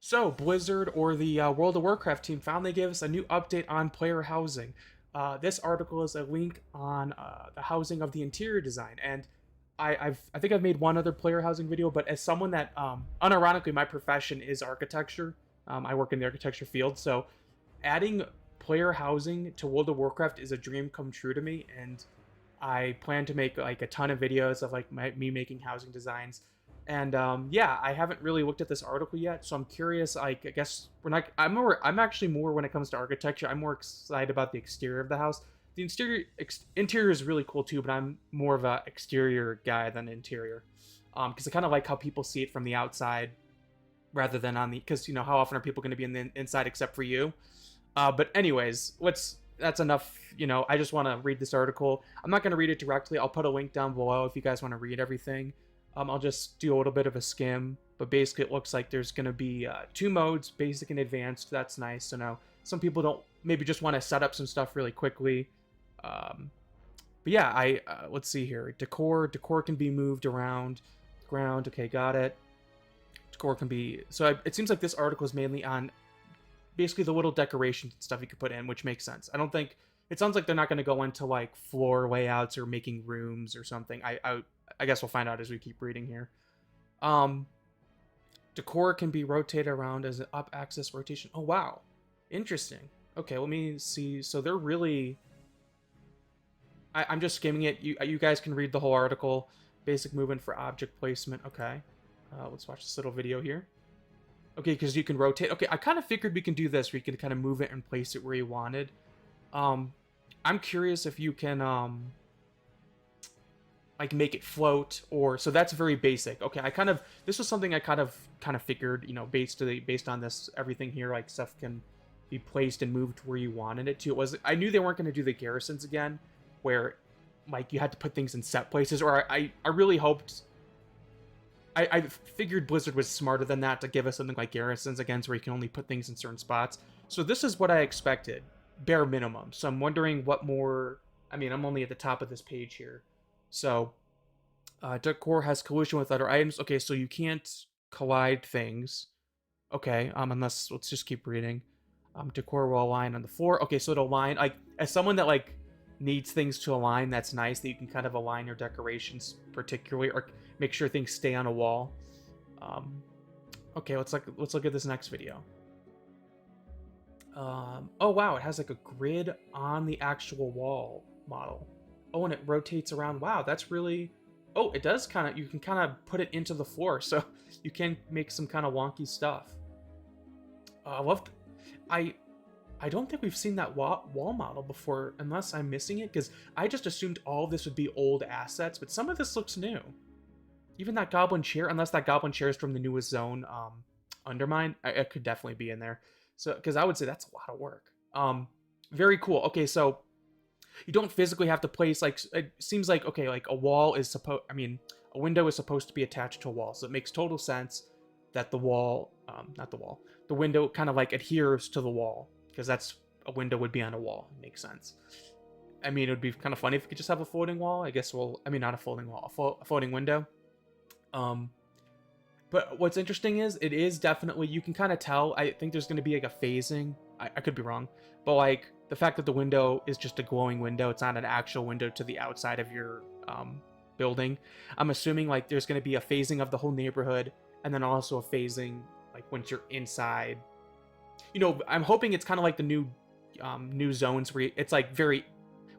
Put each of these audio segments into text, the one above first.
So, Blizzard or the World of Warcraft team finally gave us a new update on player housing. This article is a link on the housing of the interior design, and I think I've made one other player housing video, but as someone that unironically my profession is architecture, I work in the architecture field, so adding player housing to World of Warcraft is a dream come true to me, and I plan to make like a ton of videos of like me making housing designs. And yeah, I haven't really looked at this article yet, so I'm curious. Like, I guess we're not. I'm actually more when it comes to architecture. I'm more excited about the exterior of the house. The interior is really cool too, but I'm more of a exterior guy than interior, because I kind of like how people see it from the outside rather than on the. Because how often are people going to be in the inside except for you? But anyways, that's enough. I just want to read this article. I'm not going to read it directly. I'll put a link down below if you guys want to read everything. I'll just do a little bit of a skim, but basically it looks like there's going to be two modes, basic and advanced. That's nice. So now some people don't maybe just want to set up some stuff really quickly. But yeah, let's see here. Decor can be moved around. Ground, okay, got it. Decor can be, so it seems like this article is mainly on basically the little decorations and stuff you could put in, which makes sense. I don't think, it sounds like they're not going to go into like floor layouts or making rooms or something. I guess we'll find out as we keep reading here. Decor can be rotated around as an up axis rotation. Oh, wow. Interesting. Okay, let me see. So they're really... I'm just skimming it. You guys can read the whole article. Basic movement for object placement. Okay. Let's watch this little video here. Okay, because you can rotate. Okay, I kind of figured we can do this. We can kind of move it and place it where you wanted. I'm curious if you can... like make it float, or so that's very basic. Okay, this was something I kind of figured, based on this everything here, like stuff can be placed and moved where you wanted it to. I knew they weren't going to do the garrisons again, where like you had to put things in set places, or I really hoped. I figured Blizzard was smarter than that to give us something like garrisons again, where you can only put things in certain spots. So this is what I expected, bare minimum. So I'm wondering what more. I mean, I'm only at the top of this page here. So, decor has collision with other items. Okay, so you can't collide things. Okay, unless, let's just keep reading. Decor will align on the floor. Okay, so it'll align. Like, as someone that, like, needs things to align, that's nice that you can kind of align your decorations particularly, or make sure things stay on a wall. Okay, let's look at this next video. Oh, wow, it has, like, a grid on the actual wall model. Oh, and it rotates around. Wow, that's really... Oh, it does kind of... You can kind of put it into the floor, so you can make some kind of wonky stuff. I love... I don't think we've seen that wall model before, unless I'm missing it, because I just assumed all of this would be old assets, but some of this looks new. Even that goblin chair, unless that goblin chair is from the newest zone, Undermine, it could definitely be in there. So, because I would say that's a lot of work. Very cool. Okay, so... You don't physically have to place, like, it seems like, okay, like a wall is supposed, a window is supposed to be attached to a wall. So it makes total sense that the wall, the window kind of like adheres to the wall, because that's, a window would be on a wall. It makes sense. I mean, it would be kind of funny if we could just have a floating wall. I guess not a floating wall, a floating window. But what's interesting is, it is definitely, you can kind of tell, I think there's going to be like a phasing. I could be wrong, but like, the fact that the window is just a glowing window, it's not an actual window to the outside of your building. I'm assuming like there's going to be a phasing of the whole neighborhood, and then also a phasing like once you're inside. I'm hoping it's kind of like the new zones where it's like very,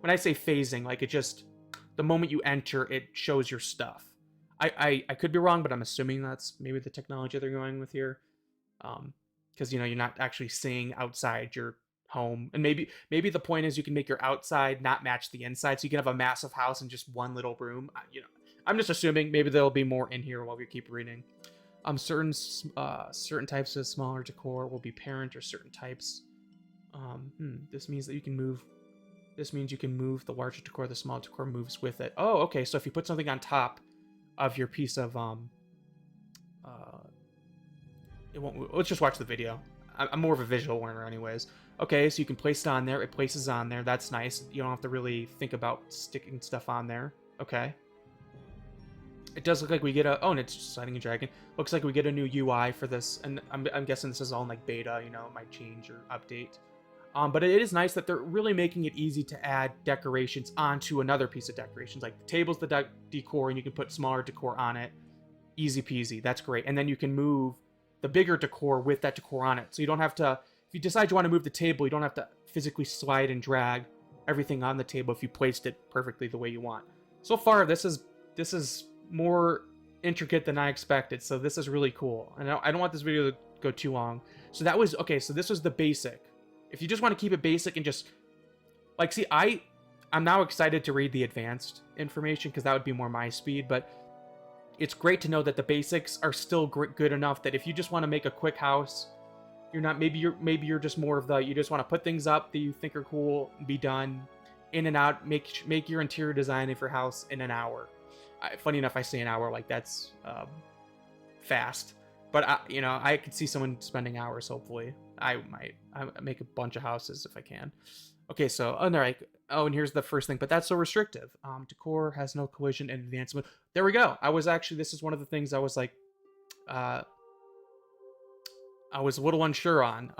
when I say phasing, like it just, the moment you enter, it shows your stuff. I could be wrong, but I'm assuming that's maybe the technology they're going with here. Because you're not actually seeing outside your home, and maybe the point is you can make your outside not match the inside, so you can have a massive house in just one little room. I'm just assuming. Maybe there'll be more in here while we keep reading. Certain types of smaller decor will be parent, or certain types. This means that you can move. This means you can move the larger decor. The small decor moves with it. Oh, okay. So if you put something on top of your piece of it won't. Let's just watch the video. I'm more of a visual learner anyways. Okay, so you can place it on there. It places on there. That's nice. You don't have to really think about sticking stuff on there. Okay. It does look like we get a... Oh, and it's just sliding a dragon. Looks like we get a new UI for this. And I'm guessing this is all in like beta, you know, it might change or update. But it is nice that they're really making it easy to add decorations onto another piece of decorations. Like the table's the decor, and you can put smaller decor on it. Easy peasy. That's great. And then you can move the bigger decor with that decor on it. So you don't have to... If you decide you want to move the table, you don't have to physically slide and drag everything on the table if you placed it perfectly the way you want. So far, this is more intricate than I expected, so this is really cool. And I don't want this video to go too long. So that was... Okay, so this was the basic. If you just want to keep it basic and just... Like, see, I'm now excited to read the advanced information, because that would be more my speed, but it's great to know that the basics are still good enough that if you just want to make a quick house... You're not... Maybe you're just more of the... You just want to put things up that you think are cool, be done, in and out, make your interior design of your house in an hour. Funny enough, I say an hour like that's fast, but I could see someone spending hours. Hopefully, I make a bunch of houses if I can. Okay, so and here's the first thing, but that's so restrictive. Decor has no collision and advancement. There we go. This is one of the things I was like, I was a little unsure on.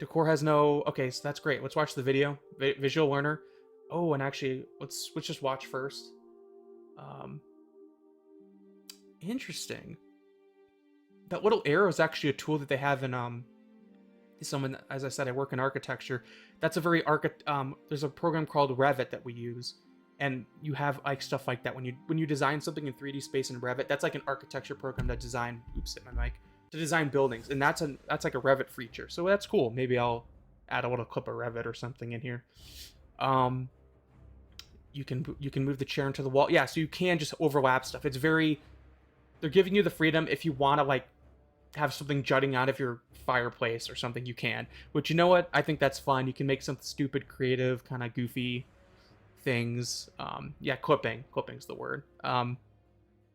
Decor has no... Okay, so that's great. Let's watch the video. Visual learner. Oh, and actually, let's just watch first. Interesting. That little arrow is actually a tool that they have in someone... As I said, I work in architecture. That's a very there's a program called Revit that we use, and you have like stuff like that when you design something in 3D space in Revit. That's like an architecture program that design... Oops, hit my mic. To design buildings, and that's like a Revit feature, so that's cool. Maybe I'll add a little clip of Revit or something in here. You can move the chair into the wall. Yeah, so you can just overlap stuff. It's very... They're giving you the freedom. If you want to like have something jutting out of your fireplace or something, you can. Which, you know what? I think that's fun. You can make some stupid, creative, kind of goofy things. Yeah, clipping's the word.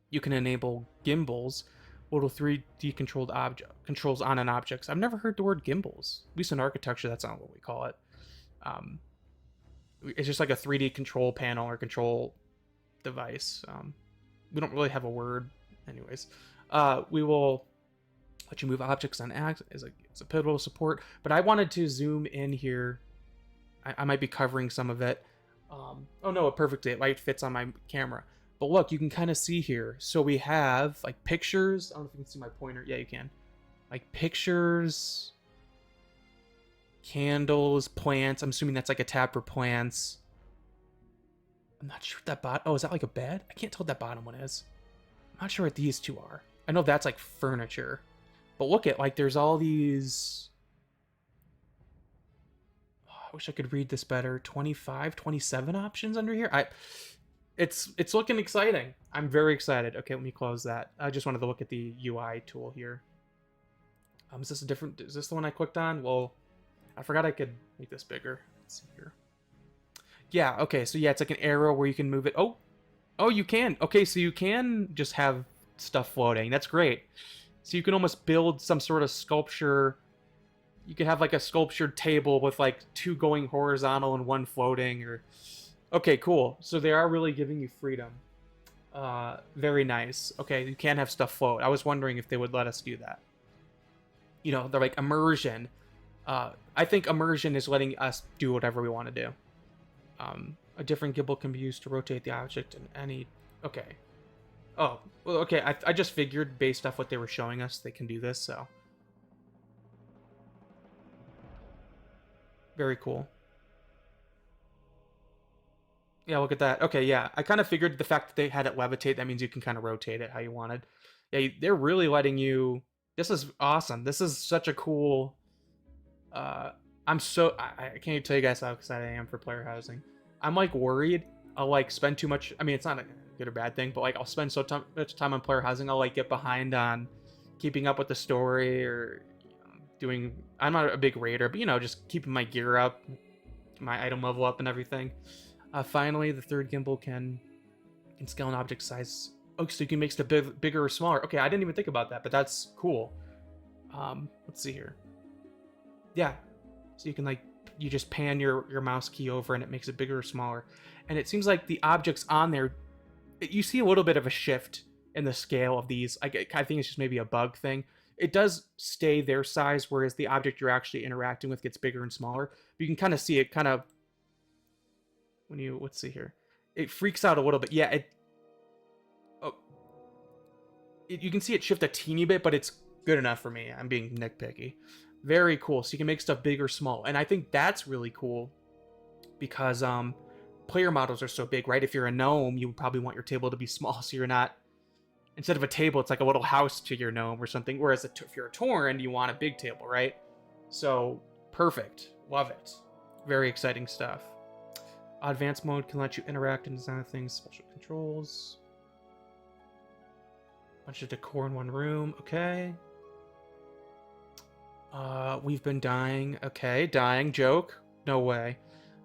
You can enable gimbals. Little 3D controls on an objects. I've never heard the word gimbals. At least in architecture, that's not what we call it. It's just like a 3D control panel or control device. We don't really have a word. Anyways, we will let you move objects on axis as a pivotal support. But I wanted to zoom in here. I might be covering some of it. Oh no, it perfectly. It right fits on my camera. But look, you can kind of see here. So we have like pictures. I don't know if you can see my pointer. Yeah, you can. Like pictures, candles, plants. I'm assuming that's like a tab for plants. I'm not sure what that bottom... Oh, is that like a bed? I can't tell what that bottom one is. I'm not sure what these two are. I know that's like furniture. But look at, like, there's all these... Oh, I wish I could read this better. 25, 27 options under here. It's looking exciting. I'm very excited. Okay, let me close that. I just wanted to look at the UI tool here. Is this the one I clicked on? Well, I forgot I could make this bigger. Let's see here. Yeah, okay, so yeah, it's like an arrow where you can move it. Oh, you can. Okay, so you can just have stuff floating. That's great. So you can almost build some sort of sculpture. You could have like a sculptured table with like 2 going horizontal and 1 floating, or... Okay, cool. So they are really giving you freedom. Very nice. Okay, you can have stuff float. I was wondering if they would let us do that. You know, they're like immersion. I think immersion is letting us do whatever we want to do. A different gimbal can be used to rotate the object in any... Okay. Oh, well, okay. I just figured based off what they were showing us, they can do this, so... Very cool. Yeah, look at that. Okay, yeah. I kind of figured the fact that they had it levitate, that means you can kind of rotate it how you wanted. Yeah, they're really letting you... This is awesome. This is such a cool... I can't even tell you guys how excited I am for player housing. I'm, like, worried I'll, like, spend too much... I mean, it's not a good or bad thing, but, like, I'll spend so much time on player housing, I'll, like, get behind on keeping up with the story or doing... I'm not a big raider, but, you know, just keeping my gear up, my item level up and everything. Finally, the third gimbal can scale an object size. Oh, so you can make stuff bigger or smaller. Okay, I didn't even think about that, but that's cool. Let's see here. Yeah, so you can, like, you just pan your mouse key over and it makes it bigger or smaller. And it seems like the objects on there, you see a little bit of a shift in the scale of these. I think it's just maybe a bug thing. It does stay their size, whereas the object you're actually interacting with gets bigger and smaller. But you can kind of see it kind of when you, let's see here. It freaks out a little bit. Yeah, oh, you can see it shift a teeny bit, but it's good enough for me. I'm being nitpicky. Very cool. So you can make stuff big or small. And I think that's really cool because player models are so big, right? If you're a gnome, you would probably want your table to be small so you're not, instead of a table, it's like a little house to your gnome or something. Whereas if you're a Tauren, you want a big table, right? So perfect. Love it. Very exciting stuff. Advanced mode can let you interact and design things, special controls. Bunch of decor in one room. Okay. We've been dying. Okay, dying. Joke. No way.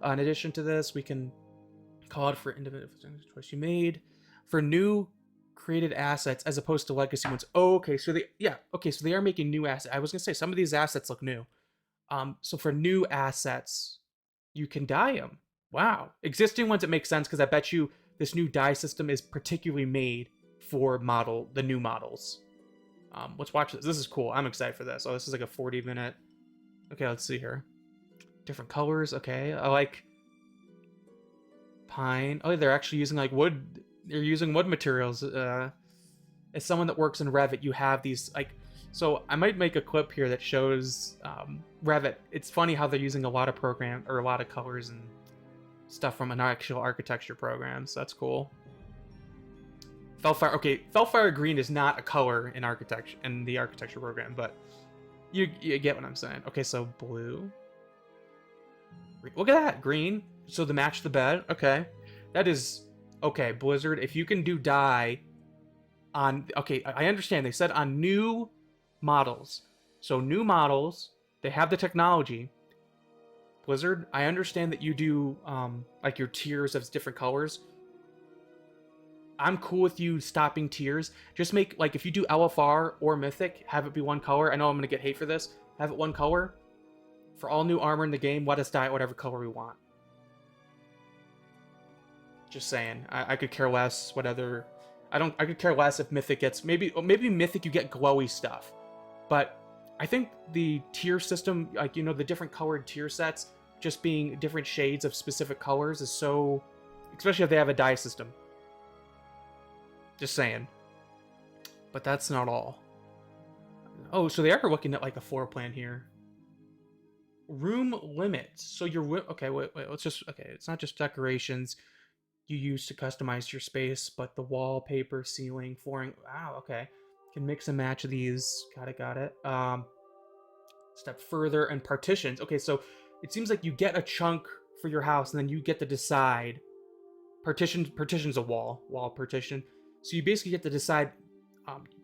In addition to this, we can call it for individual choice you made. For new created assets as opposed to legacy ones. Oh, okay. So so they are making new assets. I was gonna say some of these assets look new. So for new assets, you can dye them. Wow. Existing ones, it makes sense because I bet you this new dye system is particularly made for the new models. Let's watch this. This is cool. I'm excited for this. Oh, this is like a 40-minute. Okay, let's see here. Different colors. Okay, I like pine. Oh, they're actually using like wood. They're using wood materials. As someone that works in Revit, you have these like. So I might make a clip here that shows Revit. It's funny how they're using a lot of a lot of colors and stuff from an actual architecture program. So that's cool. Felfire. Okay, Felfire green is not a color in architecture in the architecture program, but you get what I'm saying. Okay, so blue. Look at that, green. So to match the bed. Okay, that is okay. Blizzard, if you can do dye on. Okay, I understand. They said on new models. So new models, they have the technology. Blizzard, I understand that you do like your tiers of different colors. I'm cool with you stopping tiers. Just make, like, if you do LFR or Mythic, have it be one color. I know I'm going to get hate for this. Have it one color. For all new armor in the game, let us dye it whatever color we want. Just saying. I could care less what other... I could care less if Mythic gets... Maybe Mythic you get glowy stuff. But I think the tier system, like, you know, the different colored tier sets, just being different shades of specific colors is so... Especially if they have a dye system. Just saying. But that's not all. Oh, so they are looking at like a floor plan here. Room limits. So your okay, wait, let's just okay, it's not just decorations you use to customize your space, but the wallpaper, ceiling, flooring. Wow, okay. Can mix and match these. Got it. Step further, and partitions. Okay, so it seems like you get a chunk for your house and then you get to decide. Partition's a wall partition. So you basically get to decide.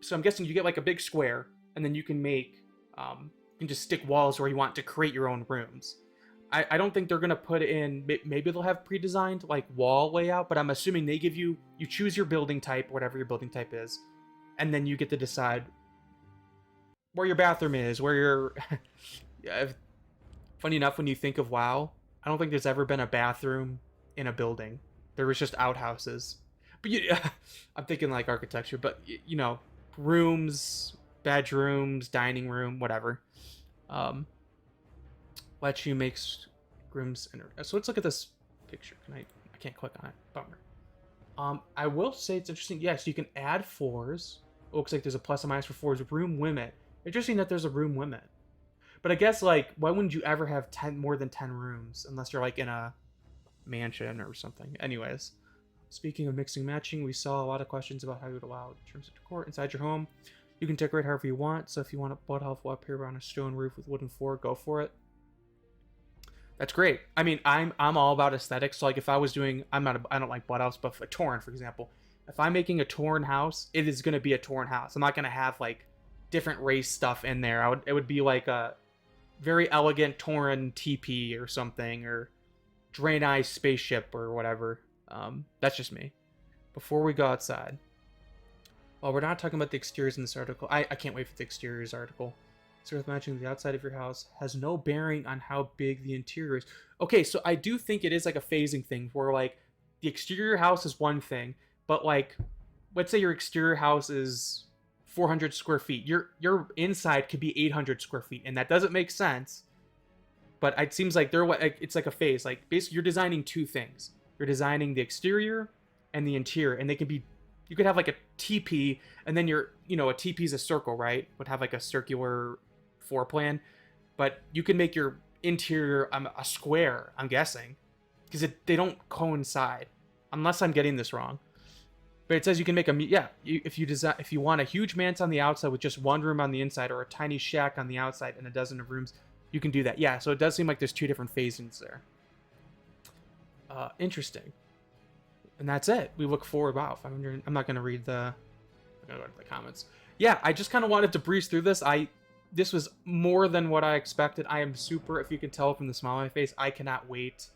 So I'm guessing you get like a big square, and then you can make, you can just stick walls where you want to create your own rooms. I don't think they're gonna put in. Maybe they'll have pre-designed like wall layout, but I'm assuming they give you choose your building type, whatever your building type is, and then you get to decide where your bathroom is, where your. Yeah, funny enough, when you think of WoW, I don't think there's ever been a bathroom in a building. There was just outhouses. But I'm thinking like architecture, but you know, rooms, bedrooms, dining room, whatever. Let you make rooms. So let's look at this picture. I can't click on it. Bummer. I will say it's interesting. Yes, you can add floors. It looks like there's a plus and minus for floors. Room limit. Interesting that there's a room limit. But I guess like why wouldn't you ever have more than 10 rooms unless you're like in a mansion or something? Anyways. Speaking of mixing and matching, we saw a lot of questions about how you would allow terms of decor inside your home. You can decorate however you want, so if you want a blood elf up here on a stone roof with wooden floor, go for it. That's great. I mean, I'm all about aesthetics. So like if I was doing, I don't like blood elves, but a Tauren, for example, if I'm making a Tauren house, it is going to be a Tauren house. I'm not going to have like different race stuff in there. It would be like a very elegant Tauren TP or something, or Draenei spaceship or whatever. That's just me. Before we go outside, well, we're not talking about the exteriors in this article. I can't wait for the exteriors article. It's worth matching the outside of your house has no bearing on how big the interior is. Okay, so I do think it is like a phasing thing where like the exterior house is one thing, but like, let's say your exterior house is 400 square feet. Your inside could be 800 square feet, and that doesn't make sense. But it seems like it's like a phase. Like basically, you're designing two things. You're designing the exterior and the interior, and they can be. You could have like a TP, and then a TP is a circle, right? Would have like a circular floor plan, but you can make your interior a square. I'm guessing, because they don't coincide, unless I'm getting this wrong. But it says you can make if you want a huge mansion on the outside with just one room on the inside, or a tiny shack on the outside and a dozen of rooms, you can do that. Yeah, so it does seem like there's two different phasings there. Interesting. And that's it. We look forward. Wow, 500. I'm not gonna read the. I'm gonna go to the comments. Yeah, I just kind of wanted to breeze through this. This was more than what I expected. I am super. If you can tell from the smile on my face, I cannot wait.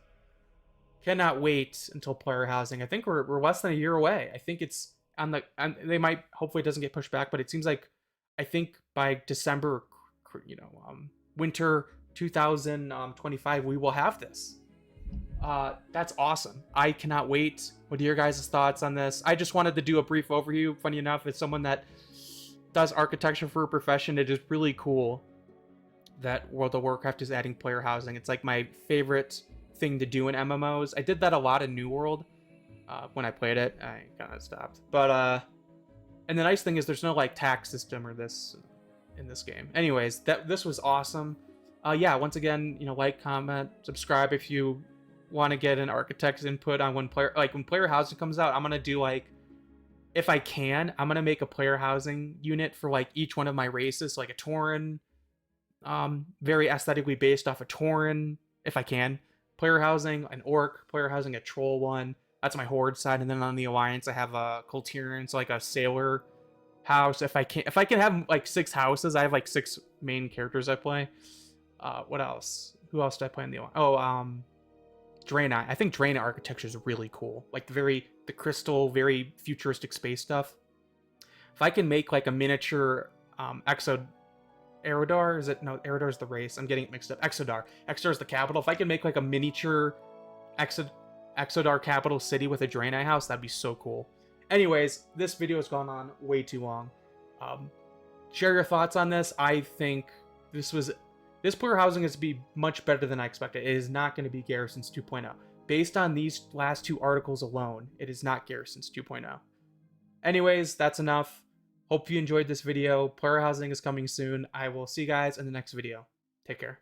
Cannot wait until player housing. I think we're less than a year away. I think it's on the. They might, hopefully it doesn't get pushed back, but it seems like I think by December, winter 2025, we will have this. That's awesome. I cannot wait. What are your guys' thoughts on this? I just wanted to do a brief overview. Funny enough, as someone that does architecture for a profession, it is really cool that World of Warcraft is adding player housing. It's like my favorite thing to do in MMOs. I did that a lot in New World when I played it. I kind of stopped. But and the nice thing is there's no like tax system or this in this game. Anyways, this was awesome. Yeah, once again, like, comment, subscribe if you want to get an architect's input on when player housing comes out. I'm gonna do like, if I can, I'm gonna make a player housing unit for like each one of my races, like a Tauren, very aesthetically based off a Tauren, if I can. Player housing, an Orc, player housing, a Troll one. That's my Horde side, and then on the Alliance, I have a Kulturian, so like a Sailor house. If I can have like 6 houses, I have like 6 main characters I play. What else? Who else did I play in the Alliance? Oh, Draenei. I think Draenei architecture is really cool. Like the crystal, very futuristic space stuff. If I can make like a miniature Eridar, is it? No, Eridar is the race. I'm getting it mixed up. Exodar. Exodar is the capital. If I can make like a miniature Exodar capital city with a Draenei house, that'd be so cool. Anyways, this video has gone on way too long. Share your thoughts on this. I think this player housing is to be much better than I expected. It is not going to be Garrisons 2.0. Based on these last 2 articles alone, it is not Garrisons 2.0. Anyways, that's enough. Hope you enjoyed this video. Player housing is coming soon. I will see you guys in the next video. Take care.